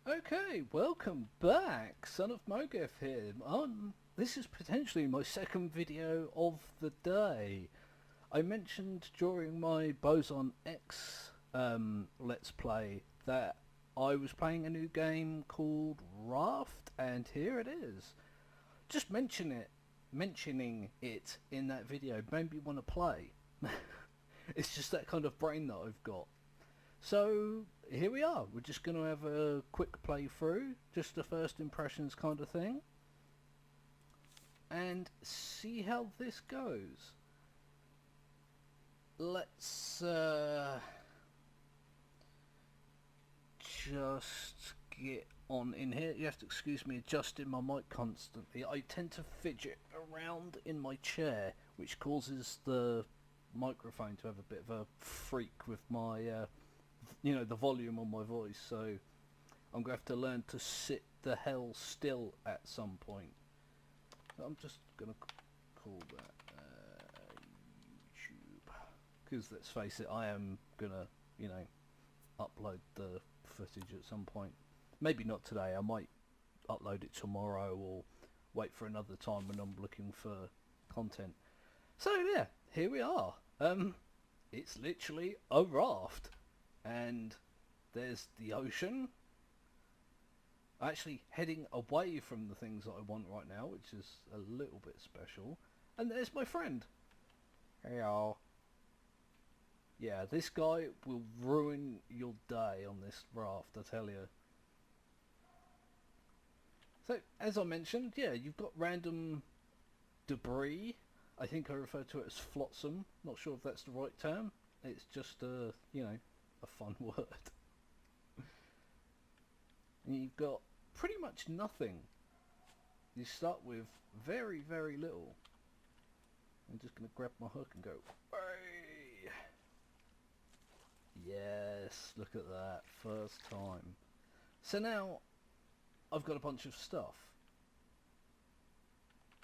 Okay, welcome back. Son of Mowgef here. This is potentially my second video of the day. I mentioned during my Boson X Let's Play that I was playing a new game called Raft, and here it is. Just mentioning it in that video made me want to play. It's just that kind of brain that I've got. So here we are. We're just going to have a quick playthrough, just a first impressions kind of thing, and see how this goes. Let's just get on in here. You have to excuse me adjusting my mic constantly. I tend to fidget around in my chair, which causes the microphone to have a bit of a freak with my the volume on my voice, so I'm going to have to learn to sit the hell still at some point. I'm just going to call that YouTube, because let's face it, I am going to, upload the footage at some point. Maybe not today, I might upload it tomorrow or wait for another time when I'm looking for content. So yeah, here we are. It's literally a raft. And there's the ocean. Actually heading away from the things that I want right now, which is a little bit special. And there's my friend. Hey y'all. Yeah, this guy will ruin your day on this raft, I tell you. So, as I mentioned, yeah, you've got random debris. I think I refer to it as flotsam. Not sure if that's the right term. It's just, a fun word. And you've got pretty much nothing. You start with very, very little. I'm just going to grab my hook and go, hey! Yes, look at that, first time. So now, I've got a bunch of stuff.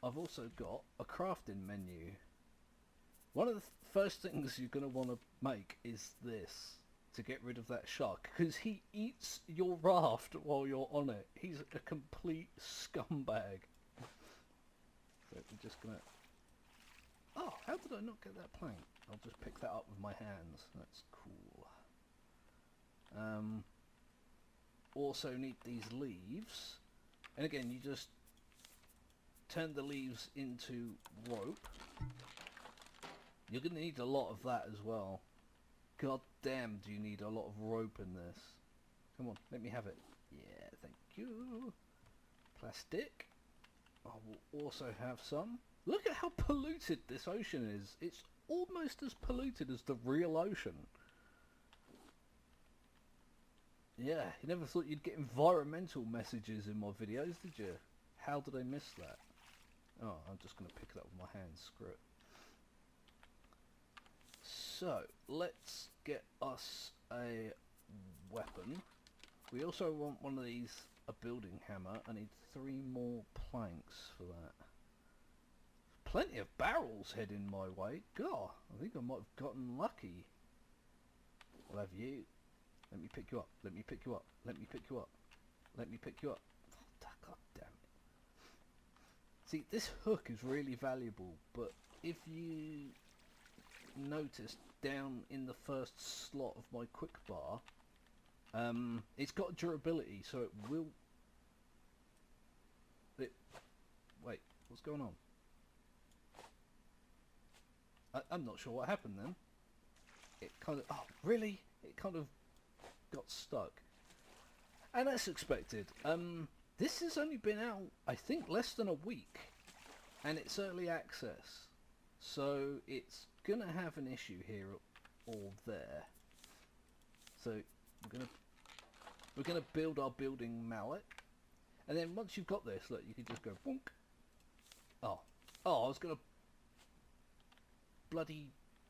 I've also got a crafting menu. One of the first things you're going to want to make is this, to get rid of that shark, because he eats your raft while you're on it. He's a complete scumbag. So we're just gonna... Oh, how did I not get that plank? I'll just pick that up with my hands. That's cool. Also need these leaves. And again, you just turn the leaves into rope. You're going to need a lot of that as well. God damn, do you need a lot of rope in this. Come on, let me have it. Yeah, thank you. Plastic. I will also have some. Look at how polluted this ocean is. It's almost as polluted as the real ocean. Yeah, you never thought you'd get environmental messages in my videos, did you? How did I miss that? Oh, I'm just going to pick it up with my hands. Screw it. So, let's get us a weapon. We also want one of these, a building hammer. I need 3 more planks for that. Plenty of barrels heading my way. God, I think I might have gotten lucky. I'll have you. Let me pick you up. Let me pick you up. Let me pick you up. Let me pick you up. Oh, God damn it. See, this hook is really valuable, but if you notice down in the first slot of my quick bar, it's got durability, so it will... Wait, what's going on? I'm not sure what happened then. It kind of... Oh, really? It kind of got stuck. And that's expected. This has only been out, I think, less than a week. And it's early access. So it's gonna have an issue here or there. So we're gonna build our building mallet. And then once you've got this, look, you can just go boonk. Oh, I was gonna bloody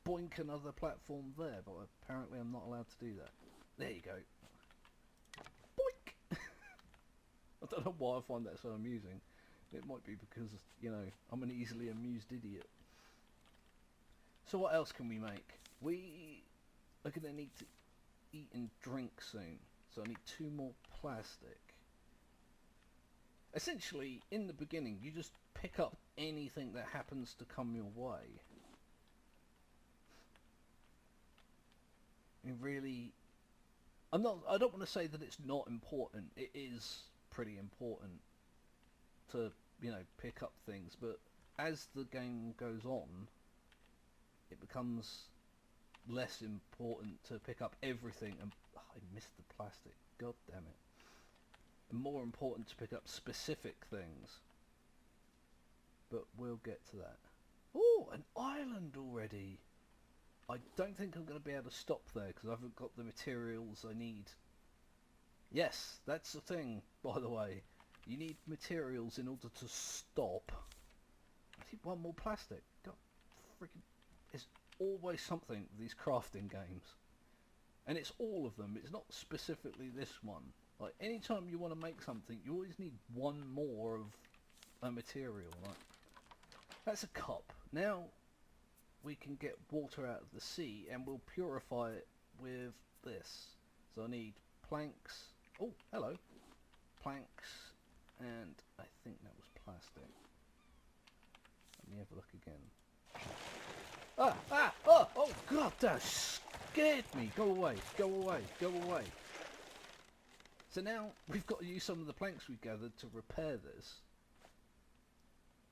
boink another platform there, but apparently I'm not allowed to do that. There you go. Boink! I don't know why I find that so amusing. It might be because, I'm an easily amused idiot. So what else can we make? We are going to need to eat and drink soon. So I need 2 more plastic. Essentially, in the beginning, you just pick up anything that happens to come your way. You really... I don't want to say that it's not important. It is pretty important to, you know, pick up things, but as the game goes on, it becomes less important to pick up everything, and I missed the plastic, god damn it. And more important to pick up specific things. But we'll get to that. Oh, an island already! I don't think I'm going to be able to stop there because I haven't got the materials I need. Yes, that's the thing, by the way. You need materials in order to stop. I need 1 more plastic. God, freaking... There's always something with these crafting games. And it's all of them. It's not specifically this one. Like, anytime you want to make something, you always need 1 more of a material. Like, that's a cup. Now we can get water out of the sea and we'll purify it with this. So I need planks. Oh, hello. Planks, and I think that was plastic. Let me have a look again. Oh god, that scared me. Go away, go away, go away. So now we've got to use some of the planks we gathered to repair this.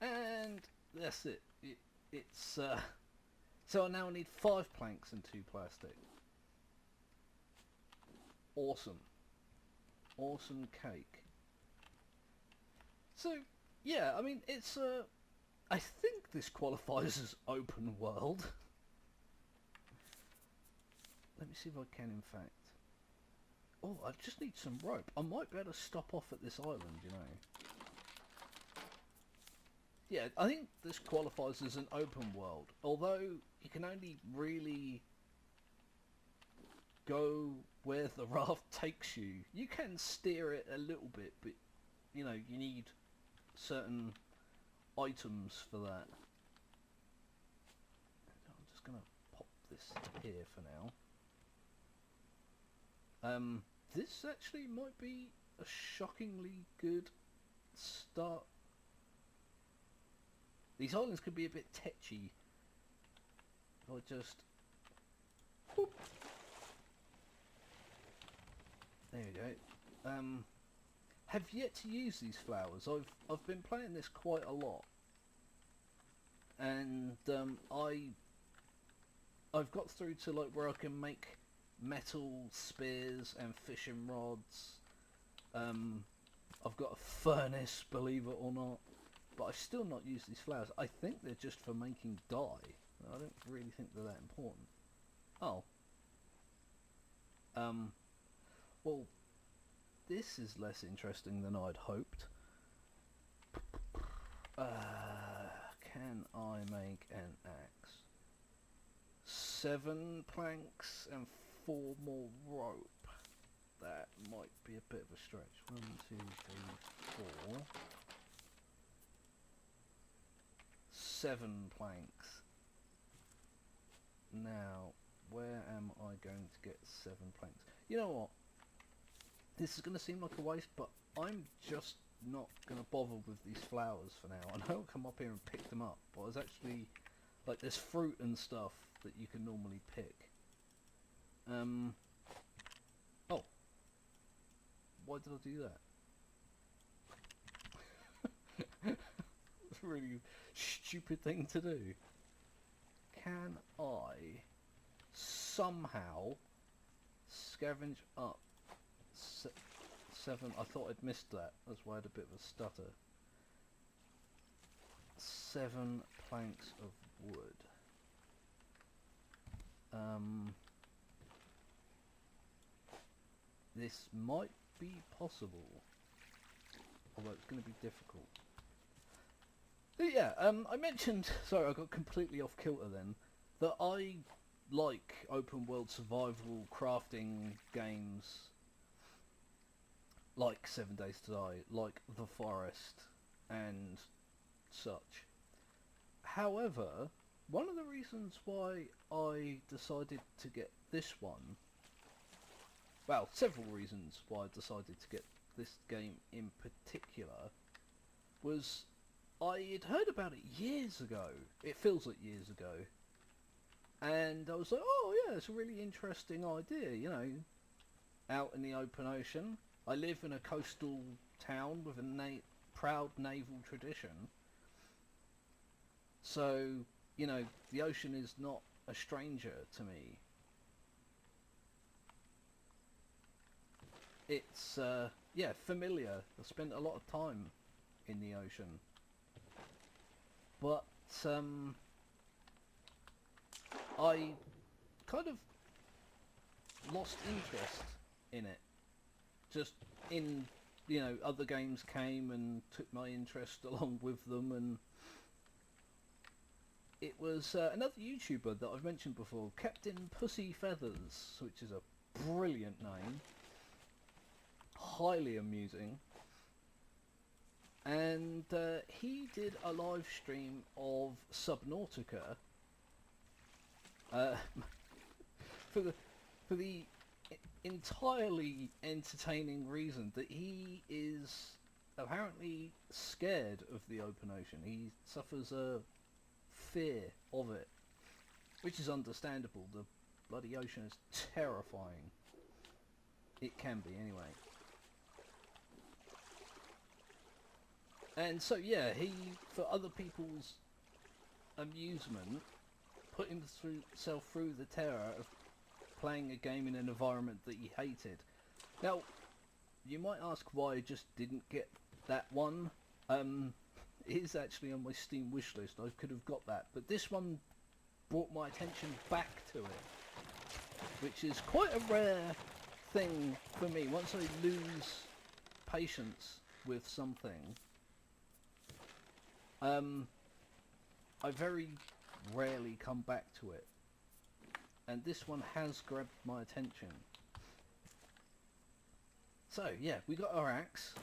And that's it. It's so I now need 5 planks and 2 plastic. Awesome. Awesome cake. So, yeah, I mean, it's I think this qualifies as open world. Let me see if I can, in fact. Oh, I just need some rope. I might be able to stop off at this island, you know. Yeah, I think this qualifies as an open world, although you can only really go where the raft takes you. You can steer it a little bit, but you know, you need certain items for that. I'm just gonna pop this here for now. This actually might be a shockingly good start. These islands could be a bit tetchy. If I just... Whoop. There we go. Have yet to use these flowers. I've been playing this quite a lot. And I've got through to like where I can make metal spears and fishing rods. I've got a furnace, believe it or not. But I've still not used these flowers. I think they're just for making dye. I don't really think they're that important. Oh. Well, this is less interesting than I'd hoped. Can I make an axe? 7 planks and 4 more rope. That might be a bit of a stretch. 1, 2, 3, 4. 7 planks. Now, where am I going to get 7 planks? You know what? This is going to seem like a waste, but I'm just not going to bother with these flowers for now. I know I'll come up here and pick them up, but there's actually, like, there's fruit and stuff that you can normally pick. Oh. Why did I do that? It's a really stupid thing to do. Can I somehow scavenge up 7? I thought I'd missed that. That's why I had a bit of a stutter. 7 planks of wood. This might be possible, although it's going to be difficult. But yeah, I mentioned, sorry, I got completely off kilter then, that I like open world survival crafting games like 7 Days to Die, like The Forest, and such. However, one of the reasons why I decided to get this one well, several reasons why I decided to get this game in particular was I had heard about it years ago. It feels like years ago. And I was like, oh yeah, it's a really interesting idea, you know, out in the open ocean. I live in a coastal town with a proud naval tradition. So, you know, the ocean is not a stranger to me. It's, yeah, familiar. I spent a lot of time in the ocean. But, I kind of lost interest in it. Just in, you know, other games came and took my interest along with them, and it was another YouTuber that I've mentioned before, Captain Pussy Feathers, which is a brilliant name, highly amusing, and he did a live stream of Subnautica for the entirely entertaining reason that he is apparently scared of the open ocean. He suffers a fear of it, which is understandable. The bloody ocean is terrifying. It can be, anyway. And so, yeah, he, for other people's amusement, put himself through the terror of playing a game in an environment that he hated. Now, you might ask why I just didn't get that one. It is actually on my Steam wishlist. I could have got that, but this one brought my attention back to it, which is quite a rare thing for me. Once I lose patience with something, I very rarely come back to it, and this one has grabbed my attention. So yeah, we got our axe,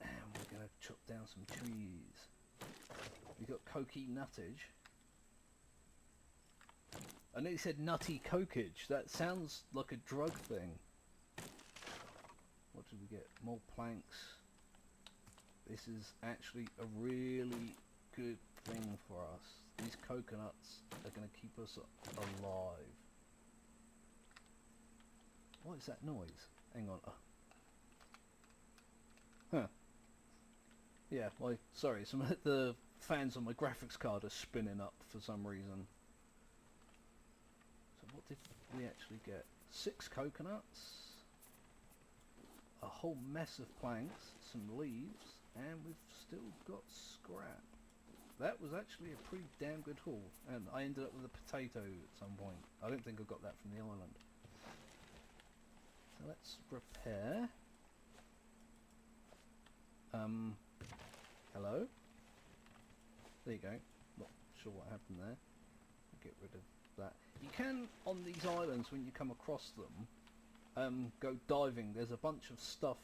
and we're gonna chop down some trees. We got Cokie Nuttage. I nearly said Nutty Cokage. That sounds like a drug thing. What did we get? More planks. This is actually a really good thing for us. These coconuts are going to keep us alive. What is that noise? Hang on. Huh. Yeah, well, sorry, some of the fans on my graphics card are spinning up for some reason. So what did we actually get? 6 coconuts, a whole mess of planks, some leaves, and we've still got scrap. That was actually a pretty damn good haul, and I ended up with a potato at some point. I don't think I got that from the island. So let's repair. Hello? There you go. Not sure what happened there. Get rid of that. You can, on these islands, when you come across them, go diving. There's a bunch of stuff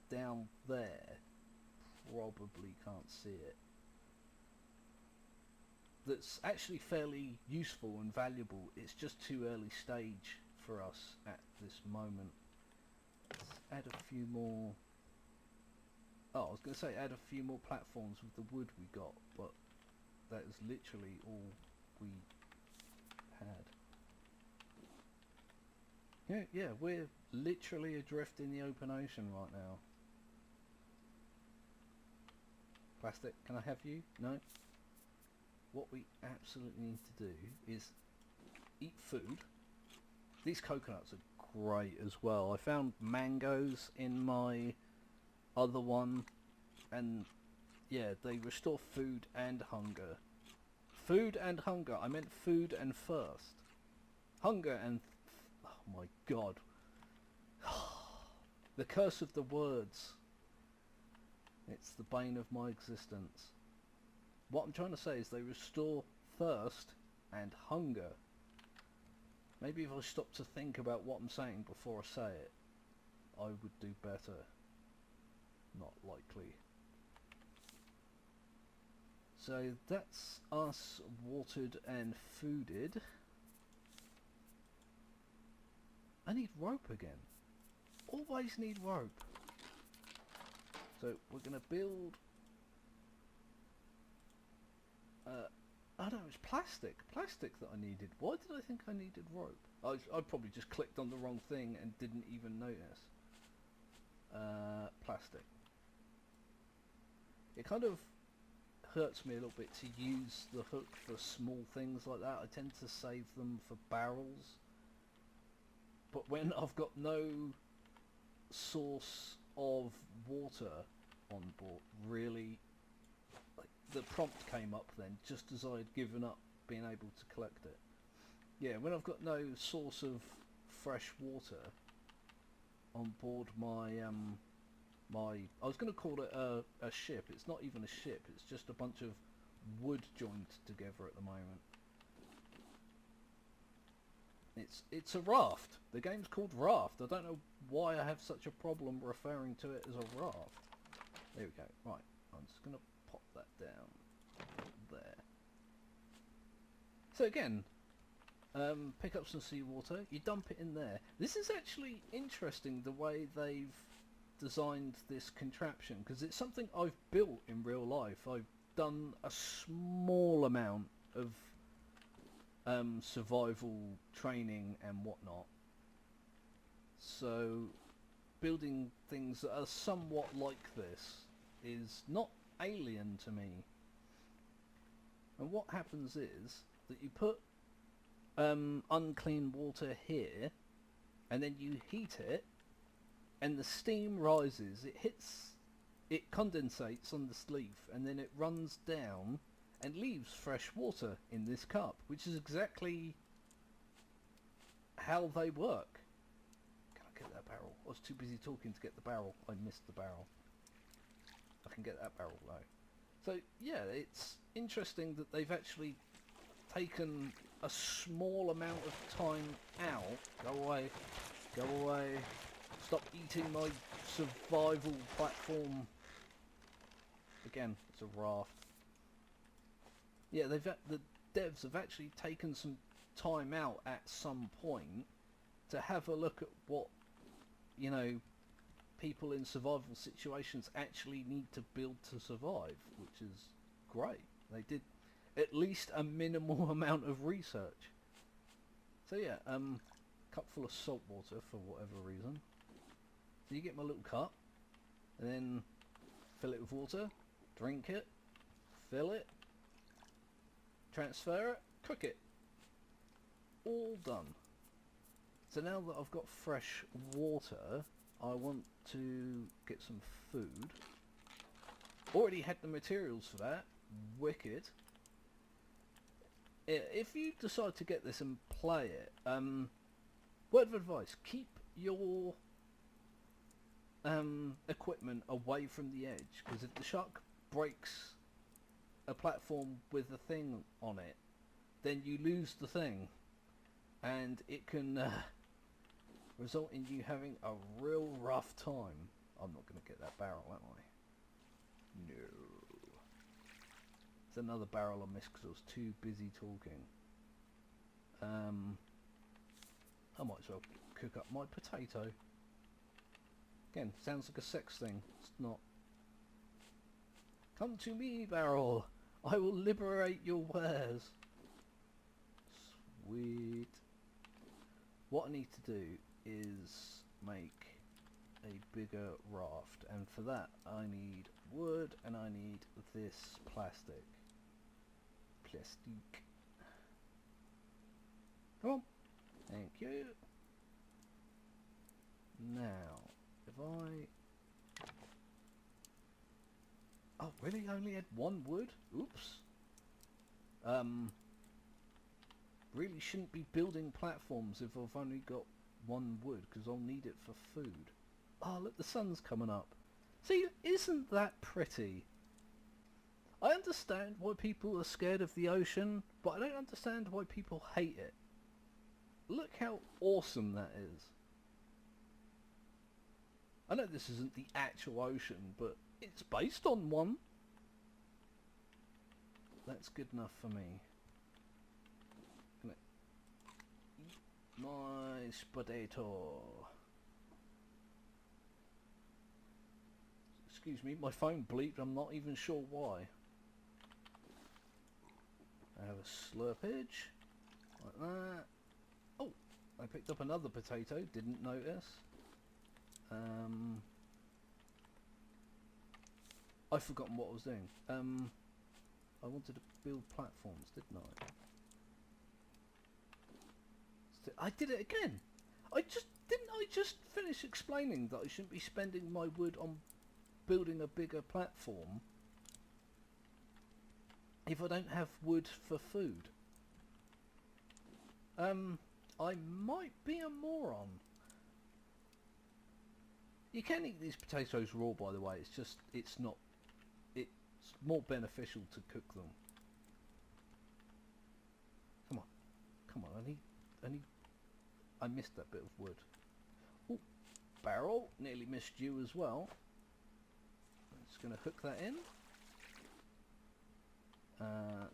down there. Probably can't see it. That's actually fairly useful and valuable. It's just too early stage for us at this moment. Let's add a few more. Oh, I was going to say add a few more platforms with the wood we got, but that is literally all we had. Yeah, we're literally adrift in the open ocean right now. Plastic, can I have you? No? What we absolutely need to do is eat food. These coconuts are great as well. I found mangoes in my other one, and yeah, they restore food and hunger. Food and hunger. I meant food and thirst. Hunger and... oh my god. The curse of the words. It's the bane of my existence. What I'm trying to say is they restore thirst and hunger. Maybe if I stop to think about what I'm saying before I say it, I would do better. Not likely. So that's us watered and fooded. I need rope again. Always need rope. So we're going to build... I don't know, it's plastic. Plastic that I needed. Why did I think I needed rope? I probably just clicked on the wrong thing and didn't even notice. Plastic. It kind of hurts me a little bit to use the hook for small things like that. I tend to save them for barrels. But when I've got no source of water on board, really, like, the prompt came up then, just as I had given up being able to collect it. Yeah, when I've got no source of fresh water on board my I was going to call it a ship. It's not even a ship. It's just a bunch of wood joined together at the moment. It's a raft. The game's called Raft. I don't know why I have such a problem referring to it as a raft. There we go. Right, I'm just going to pop that down there. So again, pick up some seawater. You dump it in there. This is actually interesting the way they've designed this contraption, because it's something I've built in real life. I've done a small amount of survival training and whatnot, so building things that are somewhat like this is not alien to me. And what happens is that you put unclean water here, and then you heat it, and the steam rises, it condensates on the sleeve, and then it runs down and leaves fresh water in this cup, which is exactly how they work. Can I get that barrel? I was too busy talking to get the barrel. I missed the barrel. I can get that barrel though. So yeah, it's interesting that they've actually taken a small amount of time out. Go away. Go away. Stop eating my survival platform. Again, it's a raft. Yeah, the devs have actually taken some time out at some point to have a look at what, you know, people in survival situations actually need to build to survive, which is great. They did at least a minimal amount of research. So yeah, cup full of salt water for whatever reason. So you get my little cup, and then fill it with water, drink it, fill it, transfer it, cook it. All done. So now that I've got fresh water, I want to get some food. Already had the materials for that. Wicked. If you decide to get this and play it, word of advice, keep your equipment away from the edge, because if the shark breaks a platform with a thing on it, then you lose the thing, and it can result in you having a real rough time. I'm not going to get that barrel, am I? No. It's another barrel I missed because I was too busy talking. I might as well cook up my potato. Again, sounds like a sex thing. It's not. Come to me, barrel. I will liberate your wares. Sweet. What I need to do is make a bigger raft, and for that I need wood and I need this plastic. Plastic. Come on. Thank you. Now, if I... Oh, really? I only had one wood? Oops. Really shouldn't be building platforms if I've only got one wood, because I'll need it for food. Oh, look, the sun's coming up. See, isn't that pretty? I understand why people are scared of the ocean, but I don't understand why people hate it. Look how awesome that is. I know this isn't the actual ocean, but it's based on one. That's good enough for me. Nice potato. Excuse me, my phone bleeped. I'm not even sure why. I have a slurpage. Like that. Oh, I picked up another potato. Didn't notice. I've forgotten what I was doing. I wanted to build platforms, didn't I? I did it again. I just finish explaining that I shouldn't be spending my wood on building a bigger platform if I don't have wood for food. I might be a moron. You can eat these potatoes raw, by the way. It's just, it's more beneficial to cook them. Come on, come on. I missed that bit of wood. Ooh, barrel. Nearly missed you as well. I'm just going to hook that in. Gonna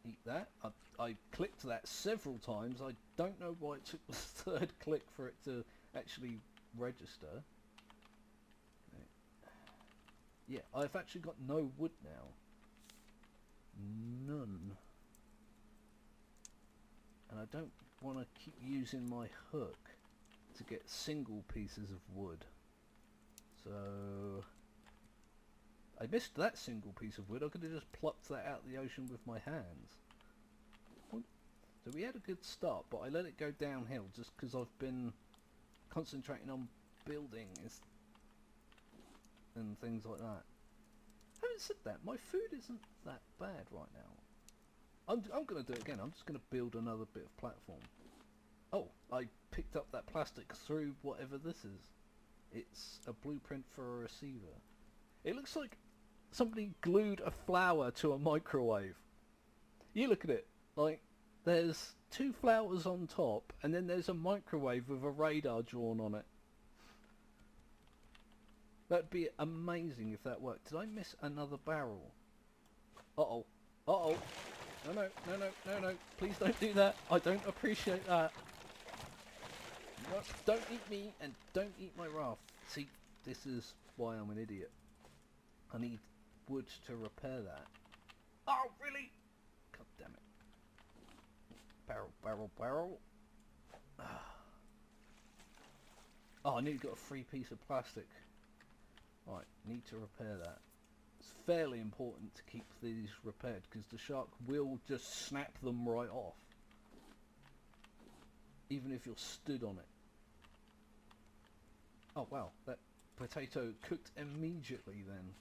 eat that. I clicked that several times. I don't know why it took the third click for it to actually register. Okay. Yeah, I've actually got no wood now. None. And I don't want to keep using my hook to get single pieces of wood. So I missed that single piece of wood. I could have just plucked that out of the ocean with my hands. So we had a good start, but I let it go downhill just because I've been concentrating on building and things like that. Having said that, my food isn't that bad right now. I'm going to do it again. I'm just going to build another bit of platform. Oh, I picked up that plastic through whatever this is. It's a blueprint for a receiver. It looks like somebody glued a flower to a microwave. You look at it, like there's two flowers on top and then there's a microwave with a radar drawn on it. That'd be amazing if that worked. Did I miss another barrel? Uh-oh. Uh-oh. No. Please don't do that. I don't appreciate that. No, don't eat me and don't eat my raft. See, this is why I'm an idiot. I need wood to repair that. Oh, really? God damn it. Barrel. Oh, I nearly got a free piece of plastic. Right, need to repair that. It's fairly important to keep these repaired because the shark will just snap them right off. Even if you're stood on it. Oh wow, that potato cooked immediately then.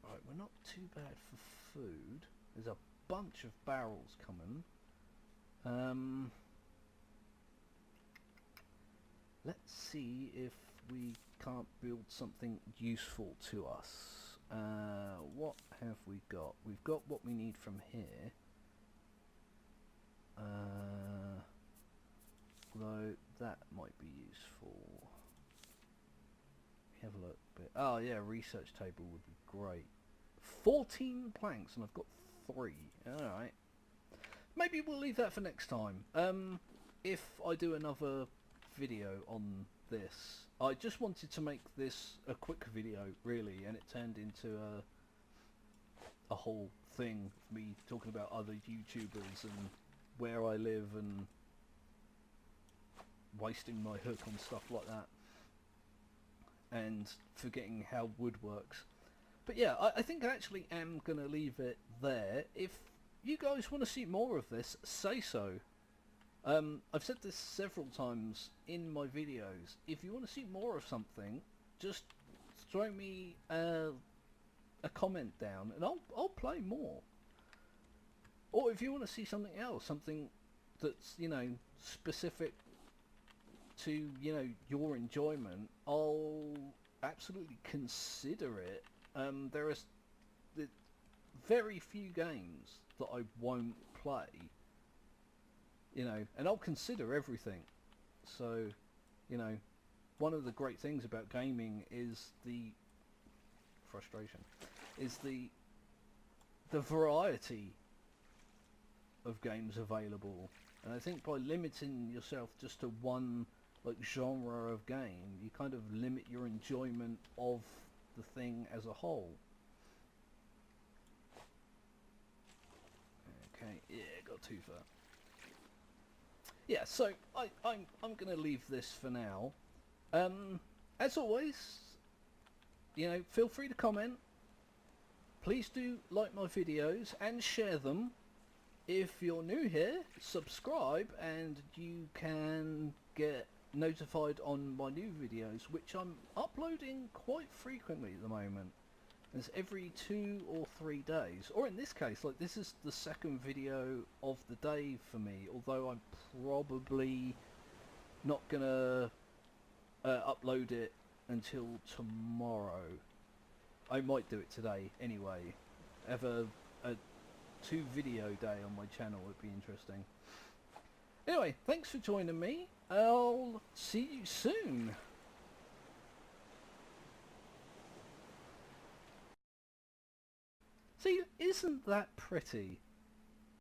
Right, we're not too bad for food. There's a bunch of barrels coming. Let's see if we can't build something useful to us. What have we got? We've got what we need from here. Although that might be useful. Have a look. Oh yeah, research table would be great. 14 planks and I've got 3. Alright. Maybe we'll leave that for next time. If I do another video on this. I just wanted to make this a quick video really, and it turned into a whole thing of me talking about other YouTubers and where I live and wasting my hook on stuff like that and forgetting how wood works. But yeah, I think I actually am going to leave it there. If you guys want to see more of this, say so. I've said this several times in my videos. If you want to see more of something, just throw me a comment down and I'll play more. Or if you want to see something else, something that's, you know, specific to, you know, your enjoyment, I'll absolutely consider it. There are very few games that I won't play, you know, and I'll consider everything. So, you know, one of the great things about gaming is the frustration, is the the variety of games available. And I think by limiting yourself just to one like genre of game, you kind of limit your enjoyment of the thing as a whole. Okay, yeah, got too far. Yeah, so I'm gonna leave this for now. As always, you know, feel free to comment. Please do like my videos and share them. If you're new here, subscribe and you can get notified on my new videos, which I'm uploading quite frequently at the moment. It's every 2 or 3 days, or in this case, like this is the second video of the day for me, although I'm probably not gonna upload it until tomorrow. I might do it today anyway. Have a 2 video day on my channel would be interesting. Anyway, thanks for joining me. I'll see you soon. See, isn't that pretty?